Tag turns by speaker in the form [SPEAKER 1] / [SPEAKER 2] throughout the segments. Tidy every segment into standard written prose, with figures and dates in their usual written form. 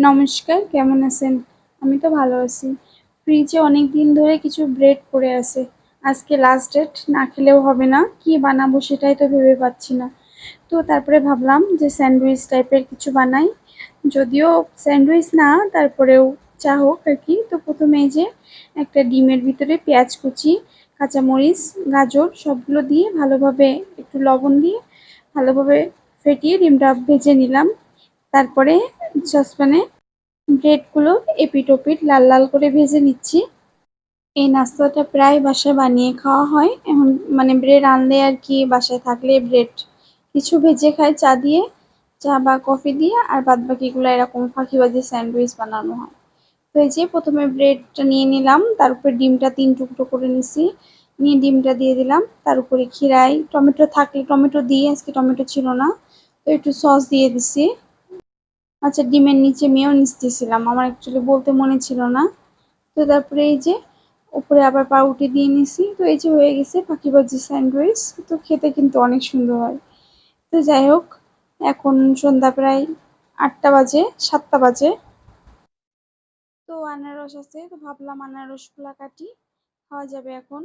[SPEAKER 1] নমস্কার, কেমন আছেন? আমি তো ভালো আছি। ফ্রিজে অনেকদিন ধরে কিছু ব্রেড পড়ে আছে। আজকে লাস্ট ডেট, না খেলেও হবে না। কি বানাবো সেটাই তো ভেবে পাচ্ছি না। তো তারপরে ভাবলাম যে স্যান্ডউইচ টাইপের কিছু বানাই। যদিও স্যান্ডউইচ না, তারপরেও যা হোক আরকি। তো ১ম এই যে একটা ডিমের ভিতরে পেঁয়াজ কুচি, কাঁচামরিচ, গাজর সবগুলো দিয়ে ভালোভাবে একটু লবণ দিয়ে ভালোভাবে ফেটিয়ে ডিমটা ভেজে নিলাম। তারপরে সসপ্যানে ব্রেডগুলো এপিঠ-ওপিঠ লাল লাল করে ভেজে নিচ্ছি। এই নাস্তাটা প্রায় বাসায় বানিয়ে খাওয়া হয়। এখন মানে ব্রেড আনলে আরকি বাসায় থাকলে ব্রেড কিছু ভেজে খাই চা দিয়ে, চা বা কফি দিয়ে, আর বাদবাকিগুলো এরকম ফাঁকিবাজি স্যান্ডউইচ বানানো হয়। তো এই যে ১ম এ ব্রেডটা নিয়ে নিলাম, তার উপরে ডিমটা ৩ টুকরো করে নিছি। নিয়ে ডিমটা দিয়ে দিলাম। তার উপরে খিরাই, টমেটো থাকলে টমেটো দিই, আজকে টমেটো ছিল না। তো একটু সস দিয়ে দিছি। আচ্ছা, ডিমের নিচে মেয়োনিজ দিছিলাম। আমার অ্যাকচুয়ালি বলতে মনে ছিল না। তো তারপরে এই যে উপরে আবার পাউরুটি দিয়ে নিছি। তো এই যে হয়ে গেছে ফাঁকিবাজি স্যান্ডউইচ। তো খেতে কিন্তু অনেক সুন্দর হয়। তো যাই হোক, এখন সন্ধ্যা প্রায় ৮টা বাজে, ৭টা বাজে। তো আনারস আছে, তো ভাবলাম আনারসগুলা কাটি, খাওয়া যাবে এখন।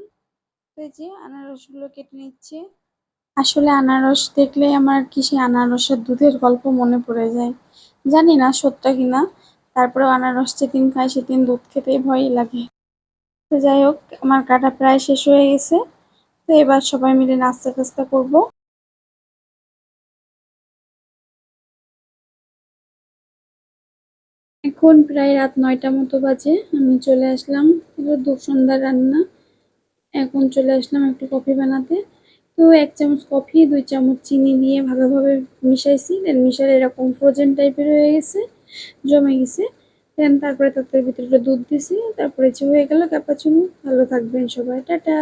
[SPEAKER 1] তো এই যে আনারসগুলো কেটে নিচ্ছে। আসলে আনারস দেখলেই আমার কি সেই আনারসের দুধের গল্প মনে পড়ে যায়। জানি না সত্যি কিনা, তারপরেও আনারস যেদিন খাই সেদিন দুধ খেতেই ভয়ই লাগে। তো যাই হোক, আমার কাটা প্রায় শেষ হয়ে গেছে। তো এবার সবাই মিলে নাস্তা-টাস্তা করবো। এখন প্রায় রাত ৯টা মতো বাজে। আমি চলে আসলাম, এগুলো সন্ধ্যার রান্না। এখন চলে আসলাম একটু কফি বানাতে। তো ১ চামচ কফি, ২ চামচ চিনি দিয়ে ভালোভাবে মিশাইছি। দেন মিশালে এরকম ফ্রোজেন টাইপের হয়ে গেছে, জমে গেছে। দেন তারপরে তার ভিতরে একটু দুধ দিছি। তারপরে যে হয়ে গেল ক্যাপাচিনো। ভালো থাকবেন সবাই। টাটা।